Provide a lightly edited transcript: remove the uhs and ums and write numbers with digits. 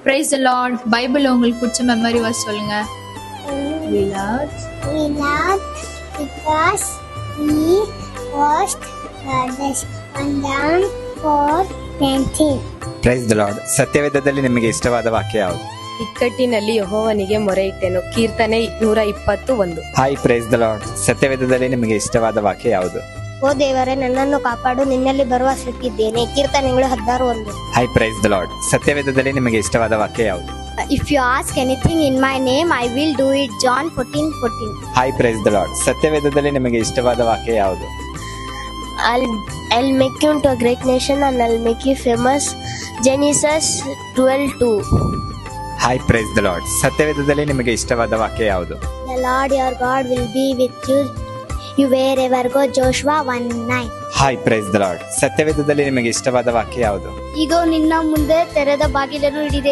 Praise the Lord. Bible உங்களுக்கு பிடிச்ச memory verse சொல்லுங்க. We loved because we washed brothers and down for 20. Praise the lord. ಸತ್ಯವೇದದಲ್ಲಿ ನಿಮಗೆ ಇಷ್ಟವಾದ ವಾಕ್ಯ ಯಾವುದು? ಇಕ್ಕಟ್ಟಿನಲ್ಲಿ ಯೆಹೋವನಿಗೆ ಮೊರೆಯಿಟ್ಟೆನು. ಕೀರ್ತನೆ 121. Hi, praise the lord. ಸತ್ಯವೇದದಲ್ಲಿ ನಿಮಗೆ ಇಷ್ಟವಾದ ವಾಕ್ಯ ಯಾವುದು? ಓ ದೇವರೇ, ನನ್ನನ್ನು ಕಾಪಾಡು, ನಿನ್ನಲ್ಲಿ ಭರವಸೆಯಿಟ್ಟಿದ್ದೇನೆ. ಕೀರ್ತನೆಗಳು 16:1. Hi, praise the lord. ಸತ್ಯವೇದದಲ್ಲಿ ನಿಮಗೆ ಇಷ್ಟವಾದ ವಾಕ್ಯ ಯಾವುದು? If you ask anything in my name, I will do it. John 14:14. Hi, praise the lord. ಸತ್ಯವೇದದಲ್ಲಿ ನಿಮಗೆ ಇಷ್ಟವಾದ ವಾಕ್ಯ ಯಾವುದು? I'll make you into a great nation and I'll make you famous. Genesis 12:2. Hi, praise the lord. ಸತ್ಯವೇದದಲ್ಲಿ ನಿಮಗೆ ಇಷ್ಟವಾದ ವಾಕ್ಯ ಯಾವುದು? The Lord your God will be with you wherever go. Joshua 1:9. Hi, praise the lord. ಸತ್ಯವೇದದಲ್ಲಿ ನಿಮಗೆ ಇಷ್ಟವಾದ ವಾಕ್ಯ ಯಾವುದು? ಈಗ ನಿನ್ನ ಮುಂದೆ ತೆರೆದ ಬಾಗಿಲನ್ನು ಹಿಡಿದೆ.